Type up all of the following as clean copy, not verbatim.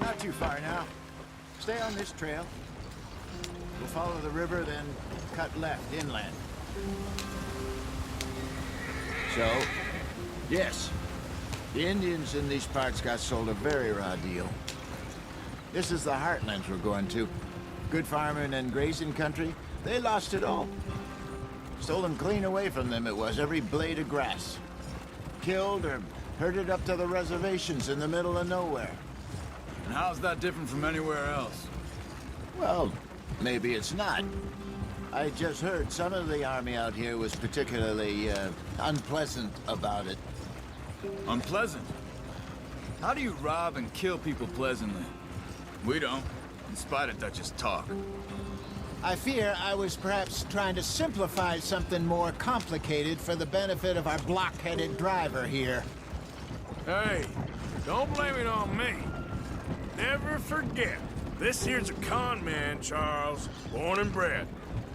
Not too far now. Stay on this trail. We'll follow the river, then cut left inland. So, yes, the Indians in these parts got sold a very raw deal. This is the heartlands we're going to. Good farming and grazing country, they lost it all. Stolen clean away from them it was, every blade of grass. Killed or herded up to the reservations in the middle of nowhere. And how's that different from anywhere else? Well, maybe it's not. I just heard some of the army out here was particularly, unpleasant about it. Unpleasant? How do you rob and kill people pleasantly? We don't, in spite of Dutch's talk. I fear I was perhaps trying to simplify something more complicated for the benefit of our block-headed driver here. Hey, don't blame it on me. Never forget, this here's a con man, Charles, born and bred.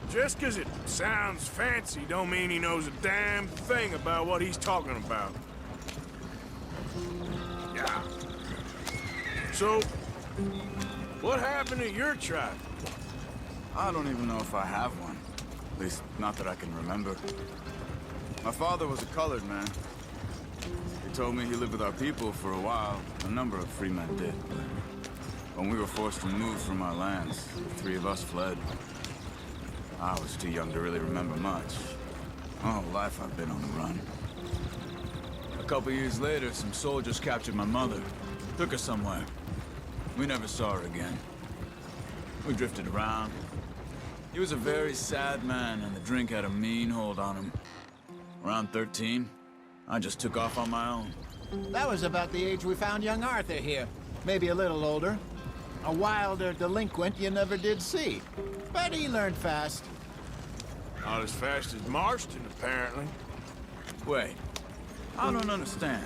Just 'cause it sounds fancy don't mean he knows a damn thing about what he's talking about. Yeah. So, what happened to your tribe? I don't even know if I have one. At least, not that I can remember. My father was a colored man. He told me he lived with our people for a while. A number of free men did. When we were forced to move from our lands, the three of us fled. I was too young to really remember much. My whole life I've been on the run. A couple years later, some soldiers captured my mother. Took her somewhere. We never saw her again. We drifted around. He was a very sad man, and the drink had a mean hold on him. Around 13, I just took off on my own. That was about the age we found young Arthur here. Maybe a little older. A wilder delinquent you never did see. But he learned fast. Not as fast as Marston, apparently. Wait, I don't understand.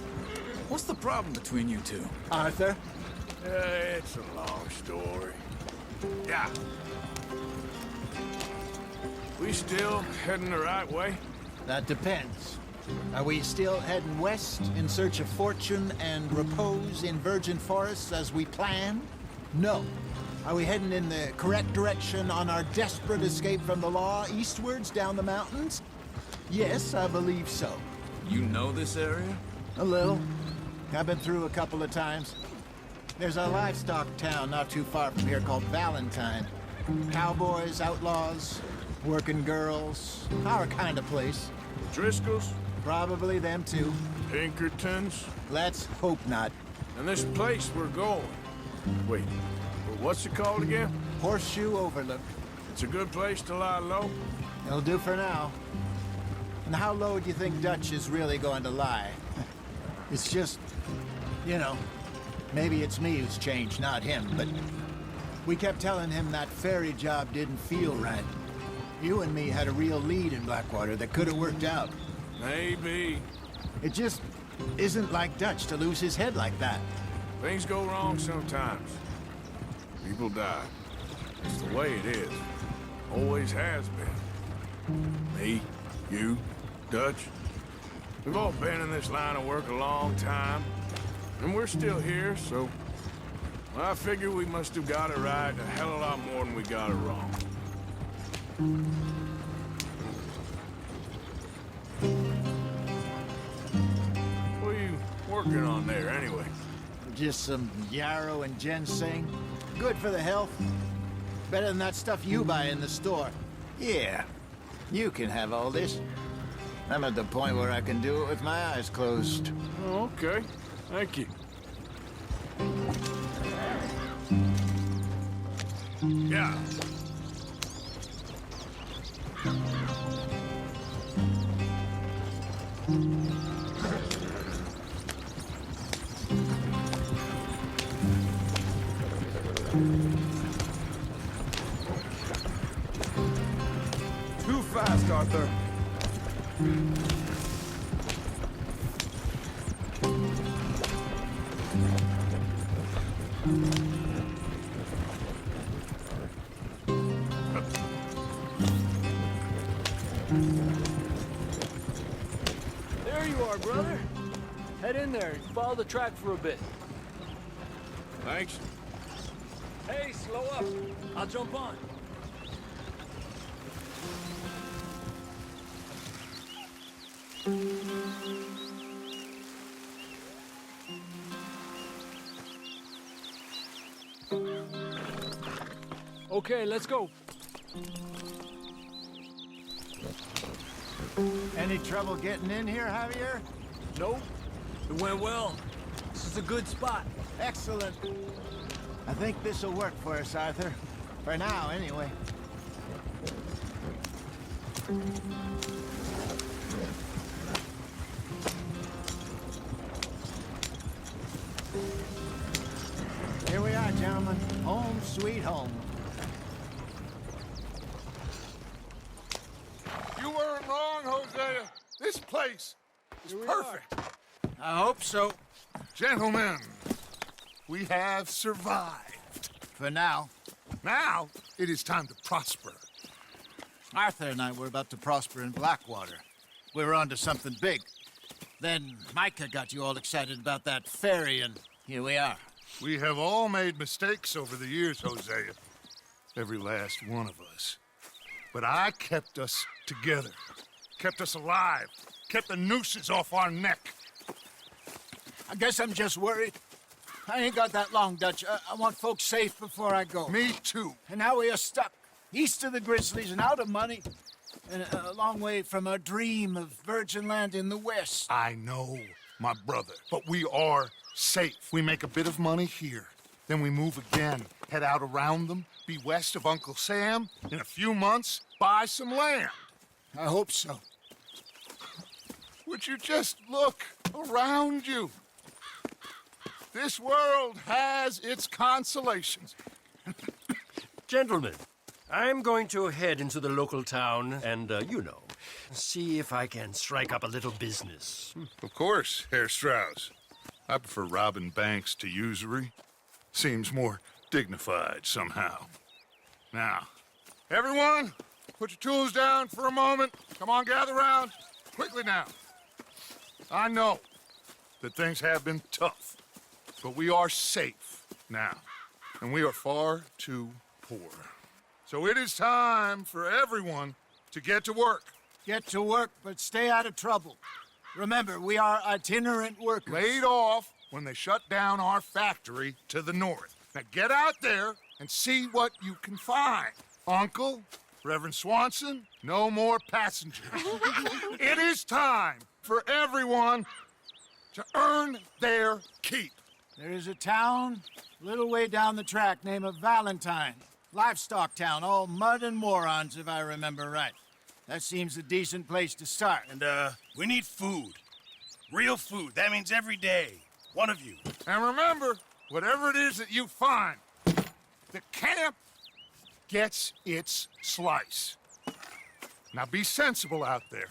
What's the problem between you two? Arthur? It's a long story. Yeah. We still heading the right way? That depends. Are we still heading west in search of fortune and repose in virgin forests as we planned? No. Are we heading in the correct direction on our desperate escape from the law eastwards down the mountains? Yes, I believe so. You know this area? A little. I've been through a couple of times. There's a livestock town not too far from here called Valentine. Cowboys, outlaws, working girls, our kind of place. Driscoll's? Probably them too. Pinkertons? Let's hope not. And this place we're going. Wait, what's it called again? Horseshoe Overlook. It's a good place to lie low? It'll do for now. And how low do you think Dutch is really going to lie? It's just, you know, maybe it's me who's changed, not him, but we kept telling him that ferry job didn't feel right. You and me had a real lead in Blackwater that could have worked out. Maybe. It just isn't like Dutch to lose his head like that. Things go wrong sometimes. People die. It's the way it is. Always has been. Me, you, Dutch. We've all been in this line of work a long time. And we're still here, so... I figure we must have got it right a hell of a lot more than we got it wrong. What are you working on there, anyway? Just some yarrow and ginseng. Good for the health. Better than that stuff you buy in the store. Yeah, you can have all this. I'm at the point where I can do it with my eyes closed. Oh, okay. Thank you. Yeah. Too fast, Arthur. There you are, brother. Head in there and follow the track for a bit. Thanks. Hey, slow up. I'll jump on. Okay, let's go. Any trouble getting in here, Javier? Nope. It went well. This is a good spot. Excellent. I think this'll work for us, Arthur. For now, anyway. Here we are, gentlemen. Home sweet home. You weren't wrong, Hosea. This place is perfect. I hope so. Gentlemen, we have survived. For now. Now, it is time to prosper. Arthur and I were about to prosper in Blackwater. We were onto something big. Then Micah got you all excited about that ferry, and here we are. We have all made mistakes over the years, Hosea. Every last one of us. But I kept us together. Kept us alive. Kept the nooses off our neck. I guess I'm just worried. I ain't got that long, Dutch. I want folks safe before I go. Me too. And now we are stuck, east of the Grizzlies and out of money, and a long way from our dream of virgin land in the west. I know, my brother, but we are safe. We make a bit of money here, then we move again, head out around them, be west of Uncle Sam, in a few months, buy some land. I hope so. Would you just look around you? This world has its consolations. Gentlemen, I'm going to head into the local town and, see if I can strike up a little business. Of course, Herr Strauss. I prefer robbing banks to usury. Seems more dignified somehow. Now, everyone, put your tools down for a moment. Come on, gather round. Quickly now. I know that things have been tough, but we are safe now, and we are far too poor. So it is time for everyone to get to work. Get to work, but stay out of trouble. Remember, we are itinerant workers. Laid off when they shut down our factory to the north. Now get out there and see what you can find. Uncle, Reverend Swanson, no more passengers. It is time for everyone to earn their keep. There is a town a little way down the track named Valentine. Livestock town, all mud and morons, if I remember right. That seems a decent place to start. And, we need food. Real food. That means every day. One of you. And remember, whatever it is that you find, the camp gets its slice. Now be sensible out there.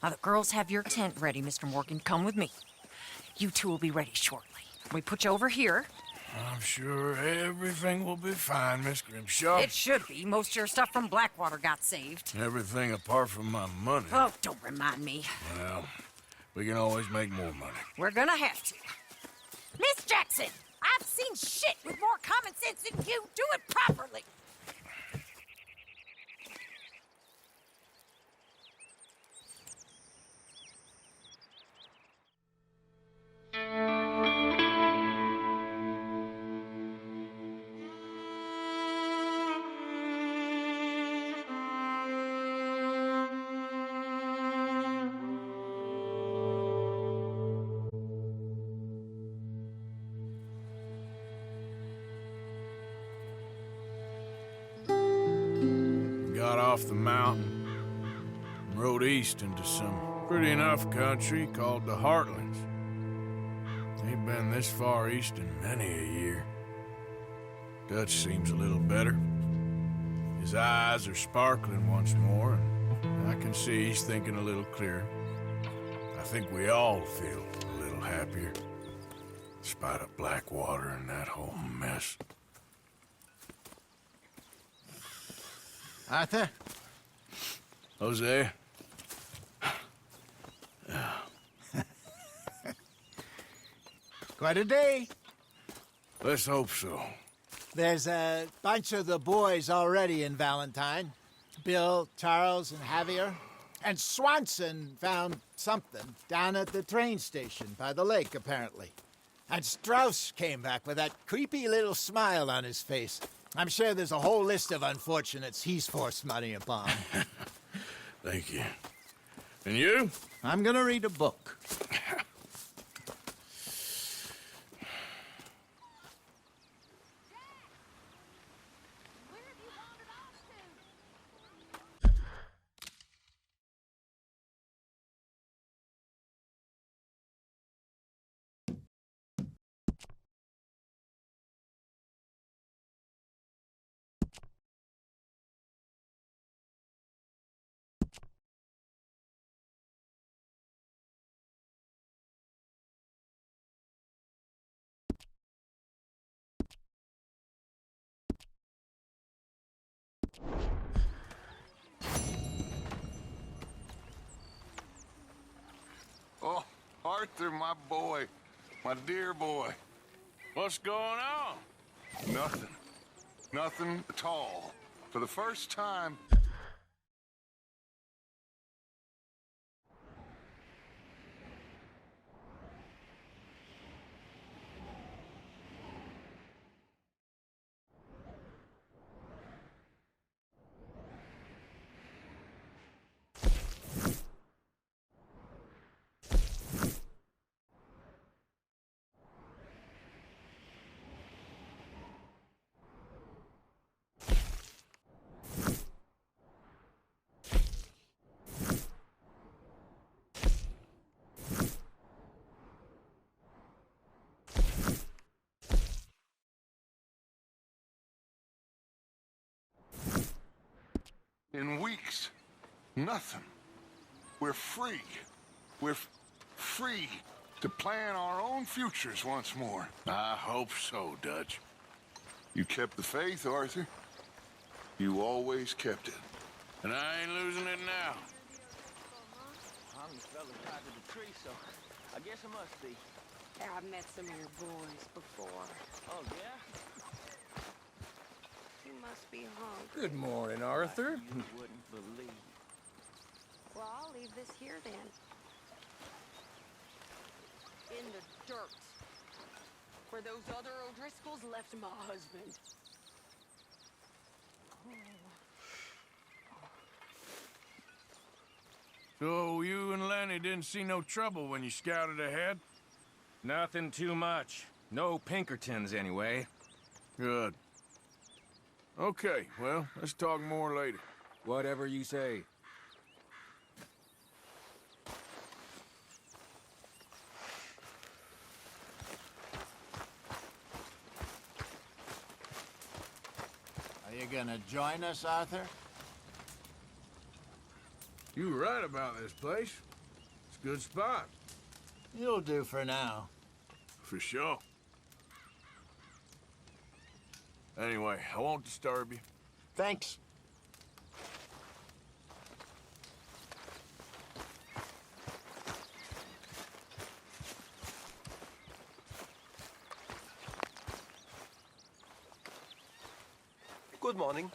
Now, the girls have your tent ready, Mr. Morgan. Come with me. You two will be ready shortly. We put you over here. I'm sure everything will be fine, Miss Grimshaw. It should be. Most of your stuff from Blackwater got saved. Everything apart from my money. Oh, don't remind me. Well, we can always make more money. We're gonna have to. Miss Jackson, I've seen shit with more common sense than you. Do it properly. Got off the mountain and rode east into some pretty enough country called the Heartlands. Ain't been this far east in many a year. Dutch seems a little better. His eyes are sparkling once more, and I can see he's thinking a little clearer. I think we all feel a little happier, in spite of Blackwater and that whole mess. Arthur? Jose? Quite a day. Let's hope so. There's a bunch of the boys already in Valentine. Bill, Charles, and Javier. And Swanson found something down at the train station by the lake, apparently. And Strauss came back with that creepy little smile on his face. I'm sure there's a whole list of unfortunates he's forced money upon. Thank you. And you? I'm gonna read a book. Oh, Arthur, my boy. My dear boy. What's going on? Nothing. Nothing at all. For the first time... In weeks, nothing. We're free. We're free to plan our own futures once more. I hope so, Dutch. You kept the faith, Arthur. You always kept it. And I ain't losing it now. I'm the fella tied to the tree, so I guess I must be. Yeah, I've met some of your boys before. Oh, yeah? You must be hungry. Good morning, Arthur. You wouldn't believe. Well, I'll leave this here then. In the dirt. Where those other O'Driscolls left my husband. So you and Lenny didn't see no trouble when you scouted ahead? Nothing too much. No Pinkertons, anyway. Good. Okay, well, let's talk more later. Whatever you say. Are you gonna join us, Arthur? You were right about this place. It's a good spot. You'll do for now. For sure. Anyway, I won't disturb you. Thanks. Good morning.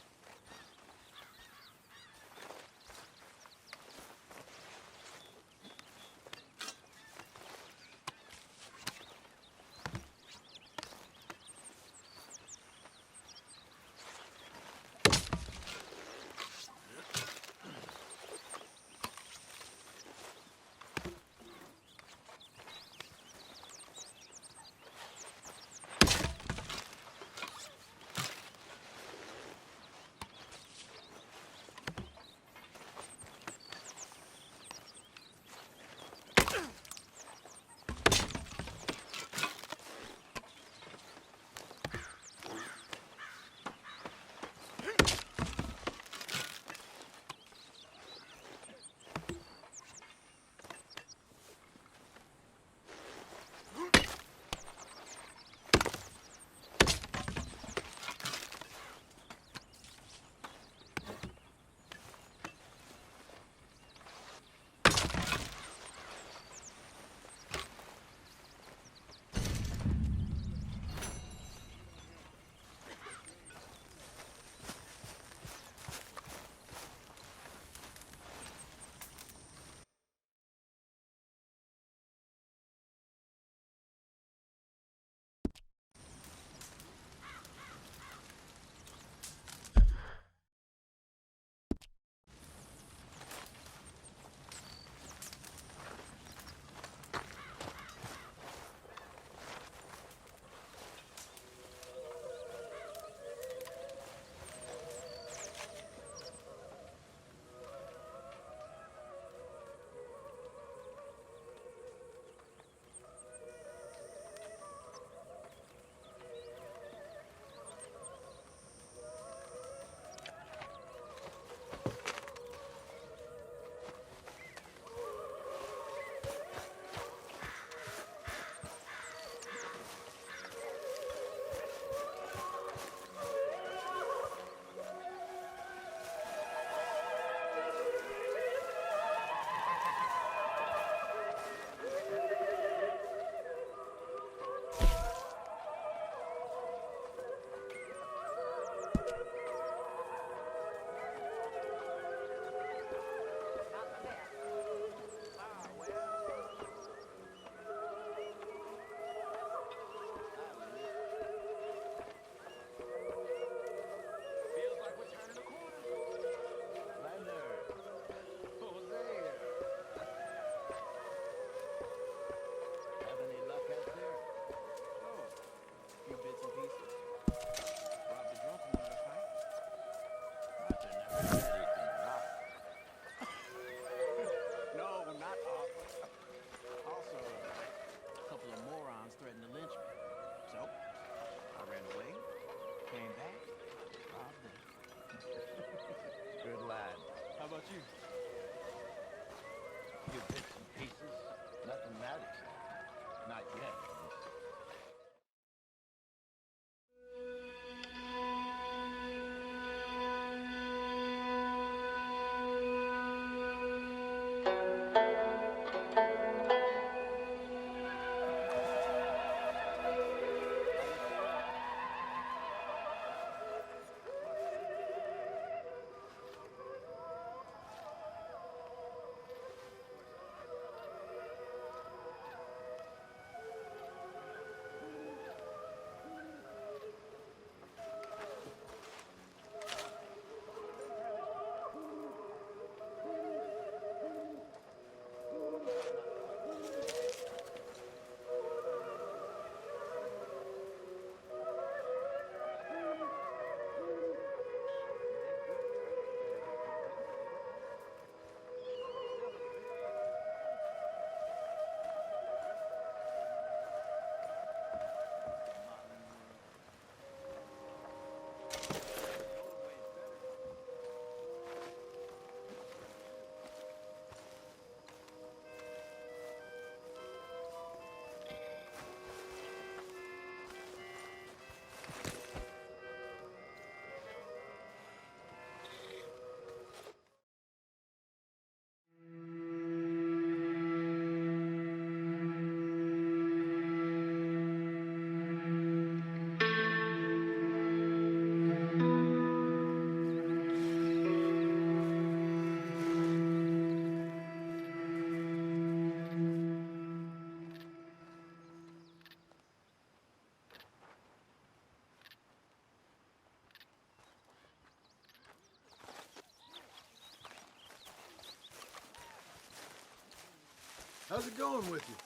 How's it going with you?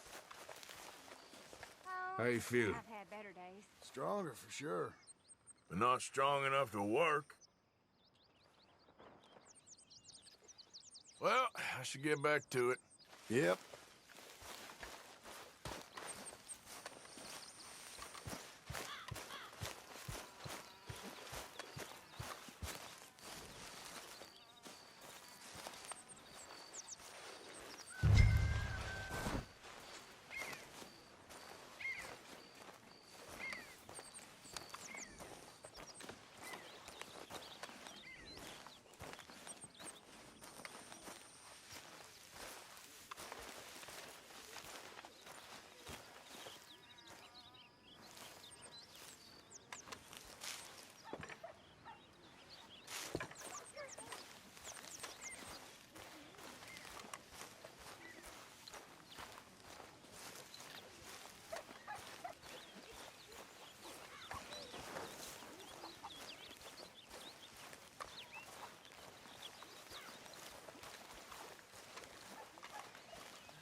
How you feeling? I've had better days. Stronger for sure. But not strong enough to work. Well, I should get back to it. Yep.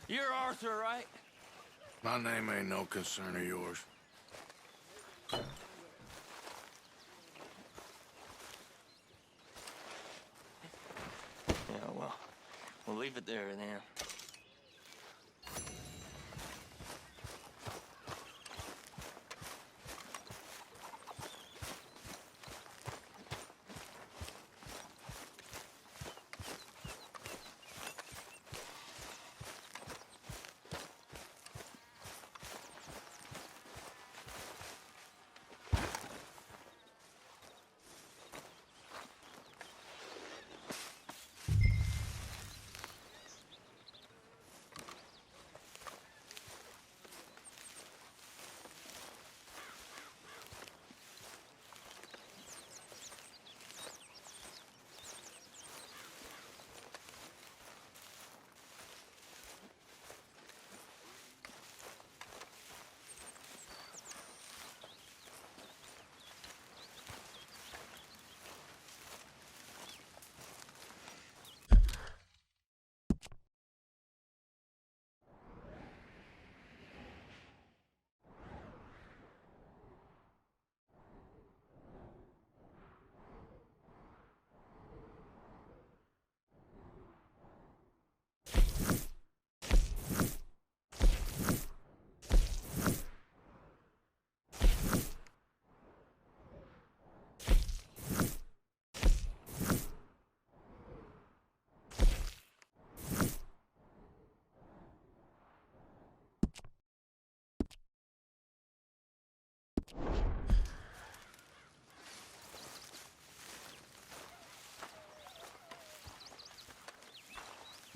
You're Arthur, right? My name ain't no concern of yours. Yeah, well, we'll leave it there then.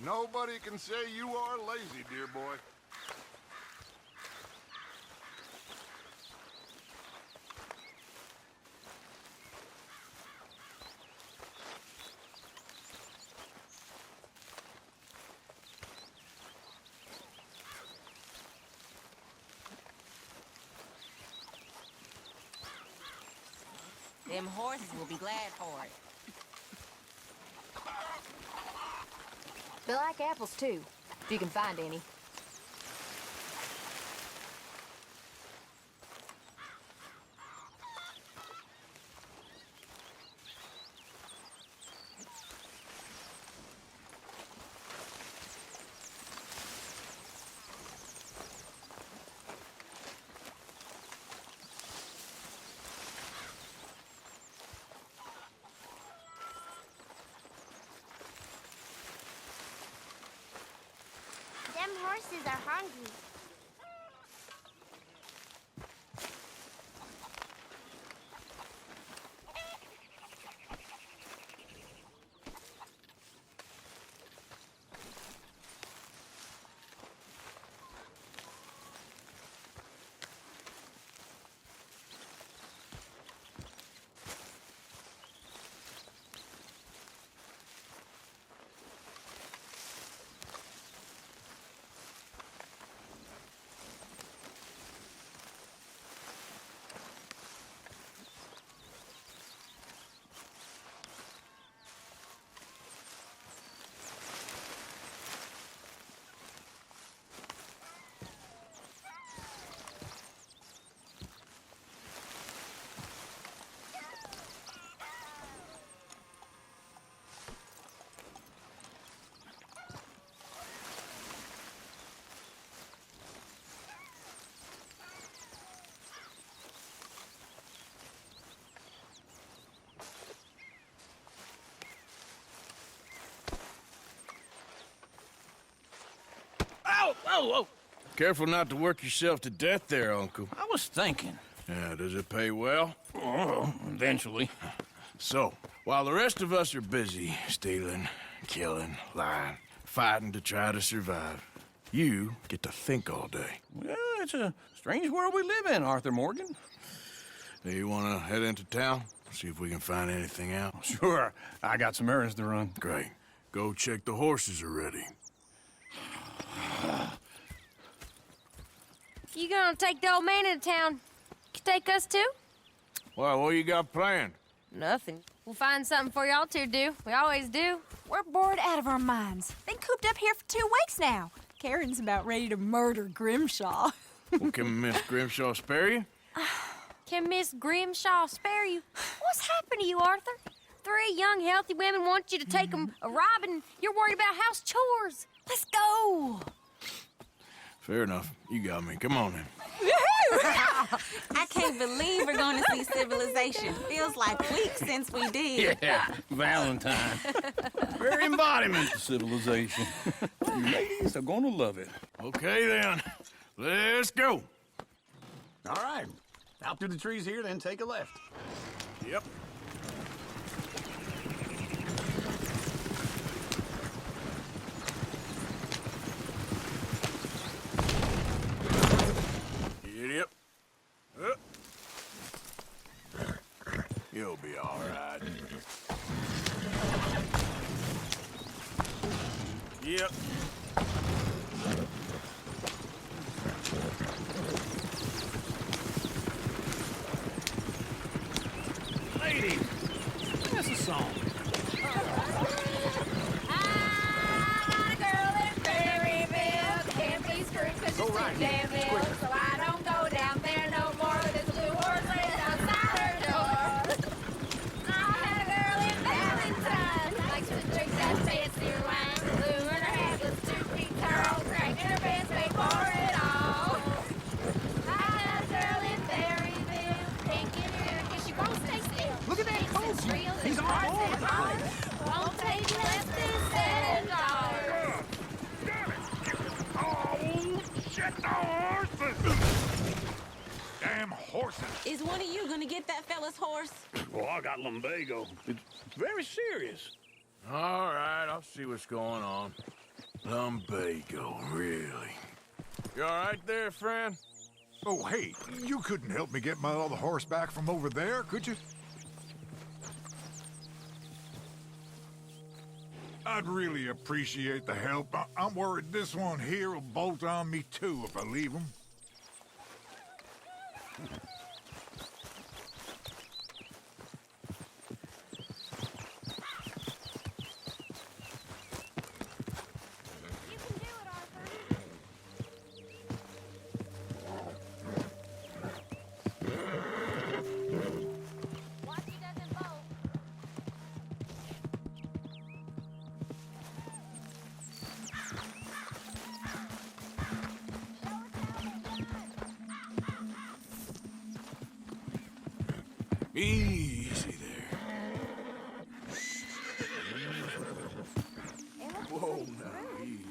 Nobody can say you are lazy, dear boy. Them horses will be glad for it. They like apples, too, if you can find any. Them horses are hungry. whoa! Careful not to work yourself to death there, Uncle. I was thinking. Yeah, does it pay well? Oh, eventually. So, while the rest of us are busy stealing, killing, lying, fighting to try to survive, you get to think all day. Well, it's a strange world we live in, Arthur Morgan. Do you want to head into town? See if we can find anything out? Sure, I got some errands to run. Great. Go check the horses are ready. You gonna take the old man into town? Take us too? Well, what you got planned? Nothing. We'll find something for y'all to do. We always do. We're bored out of our minds. Been cooped up here for 2 weeks now. Karen's about ready to murder Grimshaw. Well, can Miss Grimshaw spare you? Can Miss Grimshaw spare you? What's happened to you, Arthur? 3 young, healthy women want you to take them a robbing. You're worried about house chores. Let's go. Fair enough. You got me. Come on then. I can't believe we're going to see civilization. Feels like weeks since we did. Yeah, Valentine. Very embodiment of civilization. You ladies are gonna love it. Okay then. Let's go. All right. Out through the trees here, then take a left. Yep. Yep. You'll be all right. Yep. Ladies, that's a song. Go right. Damn ill, so I don't go down there no more. There's a blue horse laying outside her door. I had a girl in Valentine, likes to drink that fancy wine. Blue in her head was 2 feet tall, cracking her pants, paid for it all. I had a girl in Berryville, can't get her because she won't stay still. Look at that coach. He's on board. Won't take less than $7. Damn horses! Is one of you going to get that fella's horse? Well, I got lumbago. It's very serious. All right, I'll see what's going on. Lumbago, really? You all right there, friend? Oh, hey, you couldn't help me get my other horse back from over there, could you? I'd really appreciate the help. I'm worried this one here will bolt on me too if I leave him. You can do it, Arthur. Watch he doesn't bolt. Easy there. Whoa, now, easy.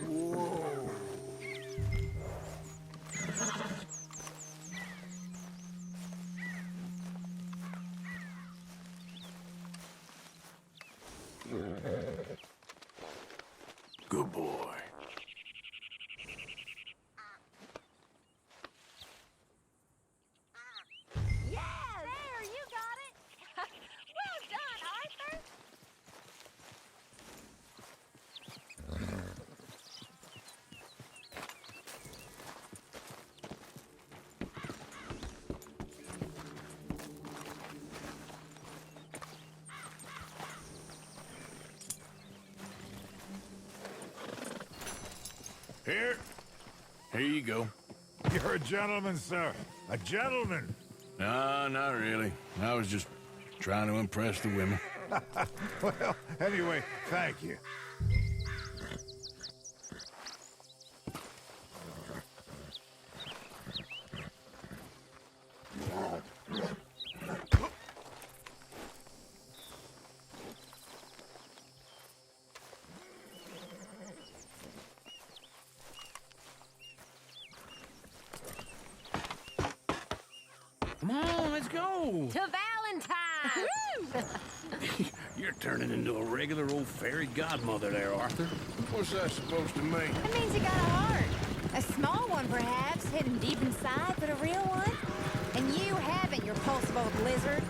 Whoa. Good boy. Yeah, there, you got it. Well done, Arthur. Here you go. You're a gentleman, sir. A gentleman. No, not really. I was just trying to impress the women. Well, anyway, thank you. Come on, let's go. To Valentine! You're turning into a regular old fairy godmother there, Arthur. What's that supposed to mean? It means you got a heart. A small one, perhaps, hidden deep inside, but a real one. And you haven't, you repulsive old blizzard.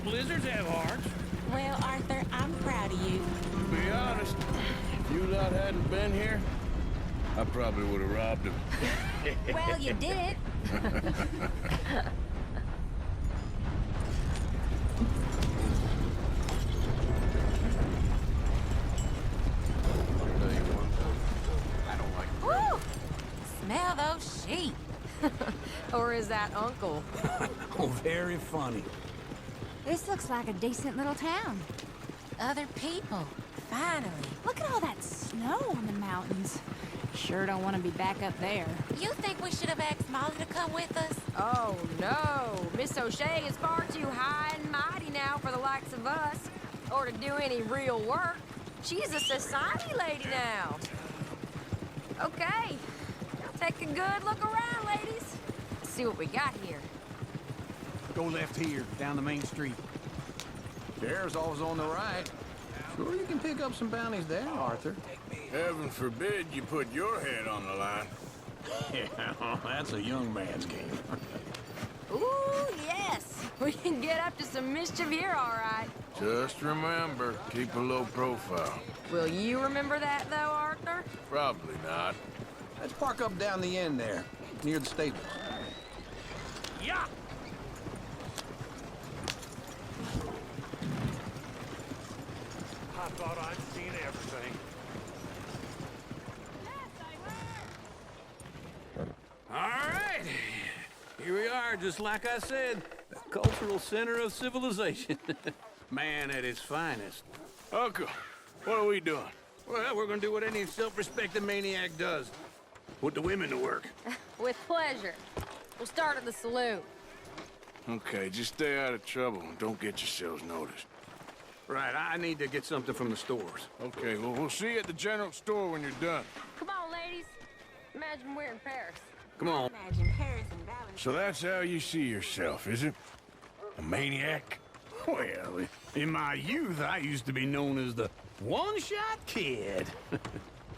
Blizzards have hearts. Well, Arthur, I'm proud of you. To be honest, if you lot hadn't been here, I probably would have robbed him. Well, you did it. Woo! Smell those sheep. Or is that Uncle? Oh, very funny. This looks like a decent little town. Other people. Finally. Look at all that snow on the mountains. Sure don't want to be back up there. You think we should have asked Molly to come with us? Oh, no. Miss O'Shea is far too high and mighty now for the likes of us, or to do any real work. She's a society lady now. Okay. Take a good look around, ladies. Let's see what we got here. Go left here, down the main street. Sheriff's always on the right. Sure you can pick up some bounties there, Arthur. Heaven forbid you put your head on the line. Yeah, that's a young man's game. Ooh, yes. We can get up to some mischief here, all right. Just remember, keep a low profile. Will you remember that, though, Arthur? Probably not. Let's park up down the end there, near the stables. Yeah. I thought I'd seen everything. All right. Here we are, just like I said. The cultural center of civilization. Man at its finest. Uncle, what are we doing? Well, we're gonna do what any self-respecting maniac does. Put the women to work. With pleasure. We'll start at the saloon. Okay, just stay out of trouble and don't get yourselves noticed. Right, I need to get something from the stores. Okay, well, we'll see you at the general store when you're done. Come on, ladies. Imagine we're in Paris. Come on. Imagine Paris and Valentine. So that's how you see yourself, is it? A maniac? Well, in my youth, I used to be known as the one-shot kid.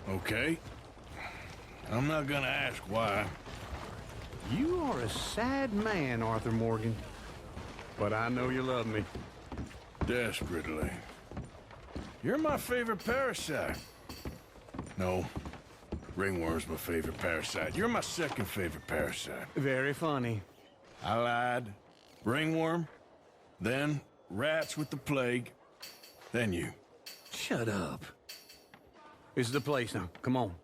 Okay. I'm not gonna ask why. You are a sad man, Arthur Morgan. But I know you love me. Desperately. You're my favorite parasite. No. Ringworm's my favorite parasite. You're my second favorite parasite. Very funny. I lied. Ringworm, then rats with the plague, then you. Shut up. This is the place now. Come on.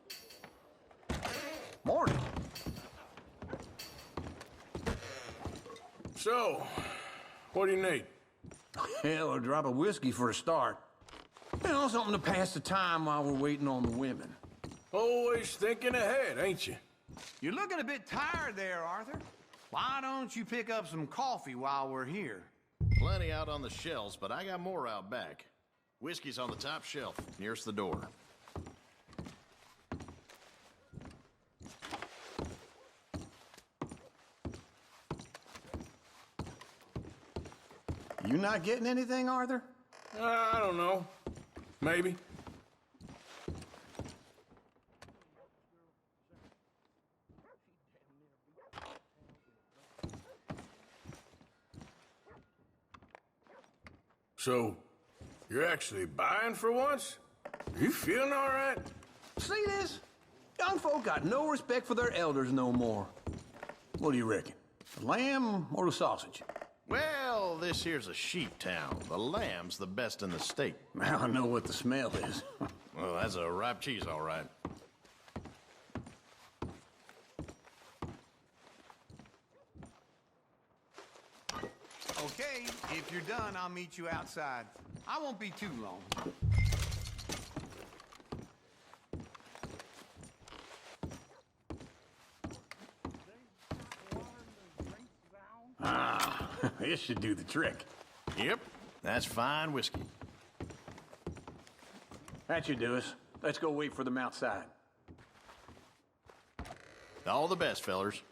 Morning. So, what do you need? Hell, a drop of whiskey for a start. You know, something to pass the time while we're waiting on the women. Always thinking ahead, ain't you? You're looking a bit tired there, Arthur. Why don't you pick up some coffee while we're here? Plenty out on the shelves, but I got more out back. Whiskey's on the top shelf, nearest the door. You not getting anything, Arthur? I don't know. Maybe. So, you're actually buying for once? You feeling all right? See this? Young folk got no respect for their elders no more. What do you reckon? The lamb or the sausage? Well, this here's a sheep town. The lamb's the best in the state. Now I know what the smell is. Well, that's a ripe cheese, all right. Okay, if you're done, I'll meet you outside. I won't be too long. Ah, this should do the trick. Yep, that's fine whiskey. That should do us. Let's go wait for them outside. All the best, fellers.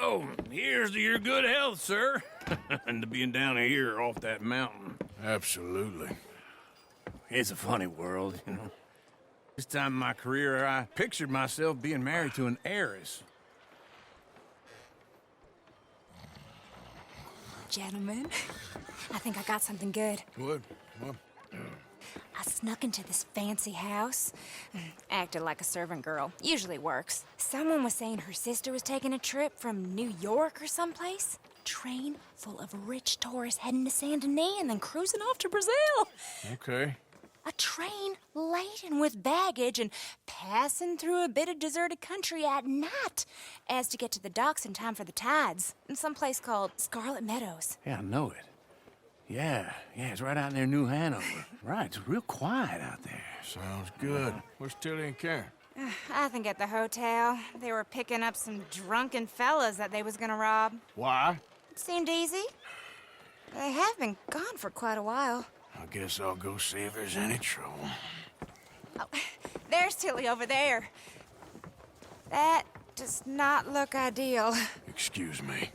So, here's to your good health, sir. And to being down here off that mountain. Absolutely. It's a funny world, you know. This time in my career, I pictured myself being married to an heiress. Gentlemen, I think I got something good. What? I snuck into this fancy house, acted like a servant girl. Usually works. Someone was saying her sister was taking a trip from New York or someplace. Train full of rich tourists heading to Saint Denis and then cruising off to Brazil. Okay. A train laden with baggage and passing through a bit of deserted country at night as to get to the docks in time for the tides in some place called Scarlet Meadows. Yeah, I know it. Yeah, it's right out near New Hanover. Right, it's real quiet out there. Sounds good. Where's Tilly and Karen? I think at the hotel. They were picking up some drunken fellas that they was gonna rob. Why? It seemed easy. They have been gone for quite a while. I guess I'll go see if there's any trouble. Oh, there's Tilly over there. That does not look ideal. Excuse me.